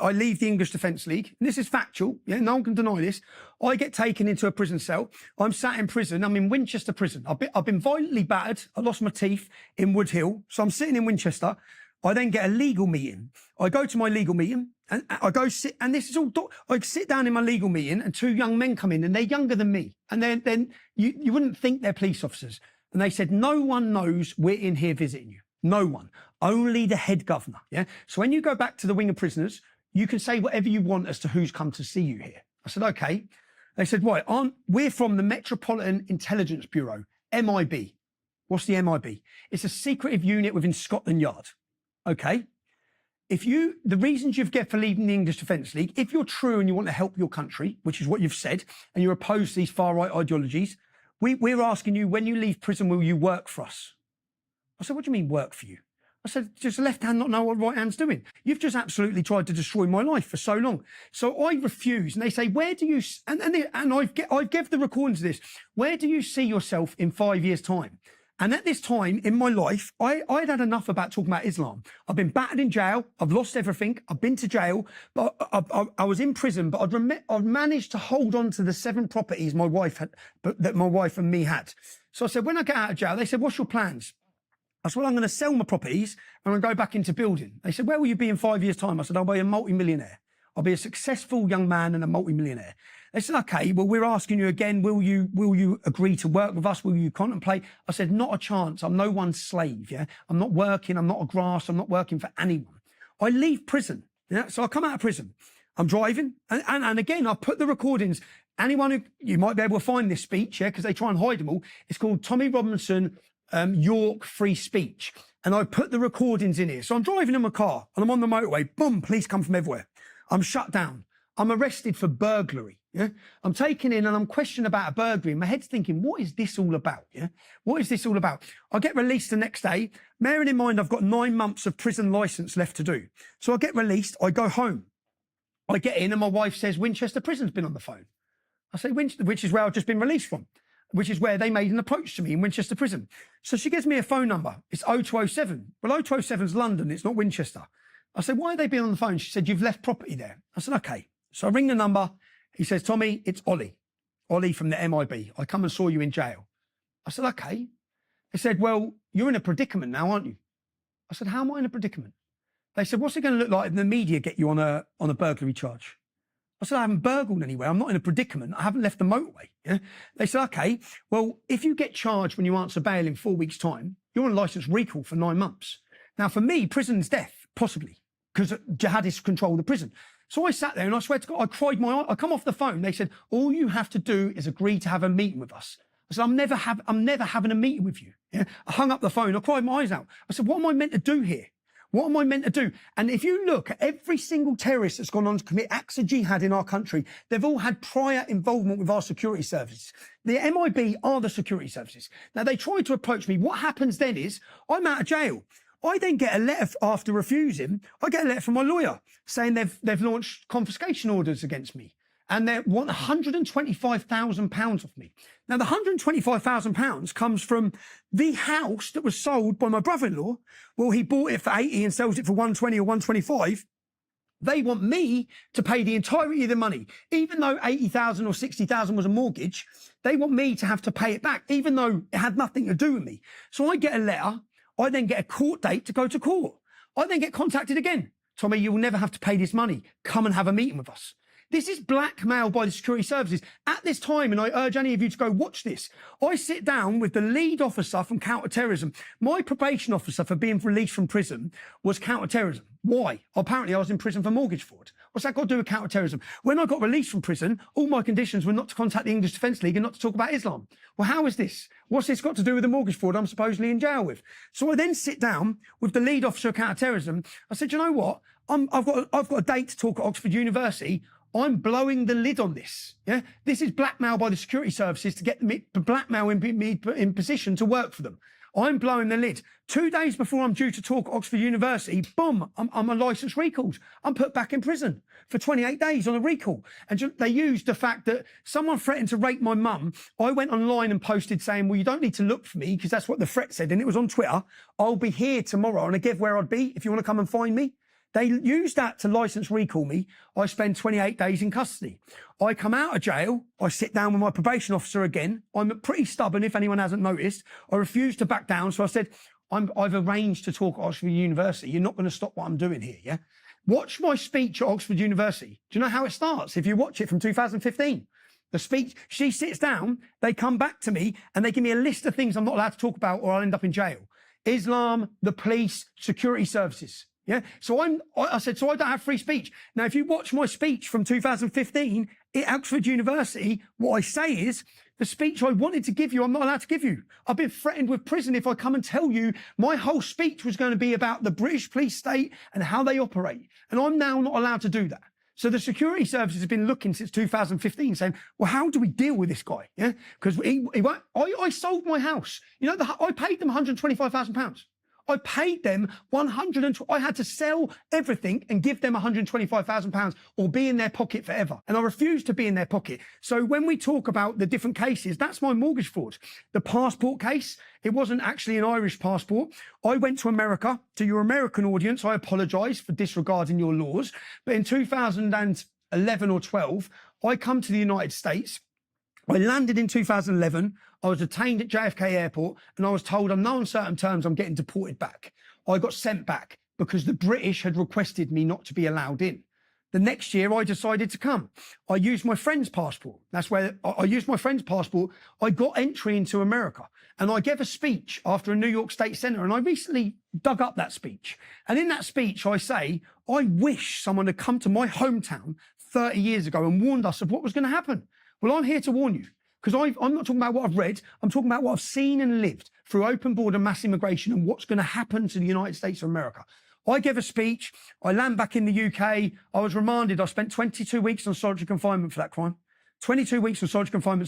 I leave the English Defence League, and this is factual, yeah, no one can deny this. I get taken into a prison cell. I'm sat in prison. I'm in Winchester prison. I've been violently battered. I lost my teeth in Wood Hill. So I'm sitting in Winchester. I then get a legal meeting. I go to my legal meeting and I go sit, and this is all, I sit down in my legal meeting and two young men come in and they're younger than me. And then you wouldn't think they're police officers. And they said, no one knows we're in here visiting you. No one. Only the head governor. Yeah. So when you go back to the wing of prisoners, you can say whatever you want as to who's come to see you here. I said, okay. They said, right, we're from the Metropolitan Intelligence Bureau, MIB. What's the MIB? It's a secretive unit within Scotland Yard. Okay. The reasons you've given for leaving the English Defence League, if you're true and you want to help your country, which is what you've said, and you're opposed to these far-right ideologies, we're asking you, when you leave prison, will you work for us? I said, what do you mean work for you? I said, does the left hand not know what right hand's doing? You've just absolutely tried to destroy my life for so long. So I refuse. And they say, where do you, and I've given the recordings of this, where do you see yourself in 5 years' time? And at this time in my life, I'd had enough about talking about Islam. I've been battered in jail. I've lost everything. I've been to jail, but I was in prison, but I'd managed to hold on to the 7 properties my wife had, that my wife and me had. So I said, when I get out of jail, they said, what's your plans? I said, well, I'm going to sell my properties and I'll go back into building. They said, where will you be in 5 years' time? I said, I'll be a multi-millionaire. I'll be a successful young man and a multi-millionaire. They said, okay, well, we're asking you again, will you agree to work with us? Will you contemplate? I said, not a chance. I'm no one's slave, yeah? I'm not working. I'm not a grass. I'm not working for anyone. I leave prison, yeah? So I come out of prison. I'm driving. And again, I put the recordings. Anyone who, you might be able to find this speech, yeah, because they try and hide them all. It's called Tommy Robinson, York Free Speech. And I put the recordings in here. So I'm driving in my car and I'm on the motorway. Boom, police come from everywhere. I'm shut down. I'm arrested for burglary. Yeah, I'm taken in and I'm questioned about a burglary. My head's thinking, what is this all about? Yeah, what is this all about? I get released the next day, bearing in mind I've got 9 months of prison licence left to do. So I get released, I go home. I get in and my wife says, Winchester Prison's been on the phone. I say, which is where I've just been released from, which is where they made an approach to me in Winchester Prison. So she gives me a phone number. It's 0207. Well, 0207's London, it's not Winchester. I said, why are they being on the phone? She said, you've left property there. I said, okay. So I ring the number. He says, Tommy, it's Ollie from the MIB. I come and saw you in jail. I said, okay. They said, well, you're in a predicament now, aren't you? I said, how am I in a predicament? They said, what's it going to look like if the media get you on a burglary charge? I said, I haven't burgled anywhere. I'm not in a predicament. I haven't left the motorway. Yeah? They said, okay, well, if you get charged when you answer bail in 4 weeks' time, you're on licence recall for 9 months. Now, for me, prison's death, possibly, because jihadists control the prison. So I sat there and I swear to God, I cried my eye. I come off the phone. They said, all you have to do is agree to have a meeting with us. I said, I'm never having a meeting with you. Yeah? I hung up the phone. I cried my eyes out. I said, what am I meant to do here? What am I meant to do? And if you look at every single terrorist that's gone on to commit acts of jihad in our country, they've all had prior involvement with our security services. The MIB are the security services. Now, they tried to approach me. What happens then is I'm out of jail. I then get a letter after refusing. I get a letter from my lawyer saying they've launched confiscation orders against me and they want £125,000 off me. Now, the £125,000 comes from the house that was sold by my brother-in-law. Well, he bought it for 80 and sells it for 120 or 125. They want me to pay the entirety of the money. Even though 80,000 or 60,000 was a mortgage, they want me to have to pay it back, even though it had nothing to do with me. So I get a letter. I then get a court date to go to court. I then get contacted again. Tommy, you will never have to pay this money. Come and have a meeting with us. This is blackmail by the security services. At this time, and I urge any of you to go watch this, I sit down with the lead officer from counter-terrorism. My probation officer for being released from prison was counter-terrorism. Why? Apparently, I was in prison for mortgage fraud. What's that got to do with counter-terrorism? When I got released from prison, all my conditions were not to contact the English Defence League and not to talk about Islam. Well, how is this? What's this got to do with the mortgage fraud I'm supposedly in jail with? So I then sit down with the lead officer of counter-terrorism. I said, you know what? I've got a date to talk at Oxford University. I'm blowing the lid on this. Yeah, this is blackmail by the security services to get me to blackmail me in position to work for them. I'm blowing the lid. 2 days before I'm due to talk at Oxford University, boom, I'm a licence recalled. I'm put back in prison for 28 days on a recall. And they used the fact that someone threatened to rape my mum. I went online and posted saying, well, you don't need to look for me because that's what the threat said. And it was on Twitter. I'll be here tomorrow. And I gave where I'd be if you want to come and find me. They use that to license recall me. I spend 28 days in custody. I come out of jail. I sit down with my probation officer again. I'm pretty stubborn, if anyone hasn't noticed. I refuse to back down. So I said, I've arranged to talk at Oxford University. You're not going to stop what I'm doing here, yeah? Watch my speech at Oxford University. Do you know how it starts? If you watch it from 2015. The speech, she sits down, they come back to me, and they give me a list of things I'm not allowed to talk about or I'll end up in jail. Islam, the police, security services. Yeah. So I said, so I don't have free speech. Now, if you watch my speech from 2015 at Oxford University, what I say is the speech I wanted to give you, I'm not allowed to give you. I've been threatened with prison if I come and tell you my whole speech was going to be about the British police state and how they operate. And I'm now not allowed to do that. So the security services have been looking since 2015 saying, well, how do we deal with this guy? Yeah. Because I sold my house. You know, I paid them £125,000. I paid them I had to sell everything and give them £125,000 or be in their pocket forever. And I refused to be in their pocket. So when we talk about the different cases, that's my mortgage fraud. The passport case, it wasn't actually an Irish passport. I went to America. To your American audience, I apologise for disregarding your laws. But in 2011 or 12, I come to the United States. I landed in 2011. I was detained at JFK Airport and I was told on no uncertain terms I'm getting deported back. I got sent back because the British had requested me not to be allowed in. The next year, I decided to come. I used my friend's passport. That's where I used my friend's passport. I got entry into America and I gave a speech after a New York State Senator. And I recently dug up that speech. And in that speech, I say, I wish someone had come to my hometown 30 years ago and warned us of what was going to happen. Well, I'm here to warn you because I'm not talking about what I've read. I'm talking about what I've seen and lived through open border mass immigration and what's going to happen to the United States of America. I gave a speech. I land back in the UK. I was remanded. I spent 22 weeks on solitary confinement for that crime. 22 weeks on solitary confinement.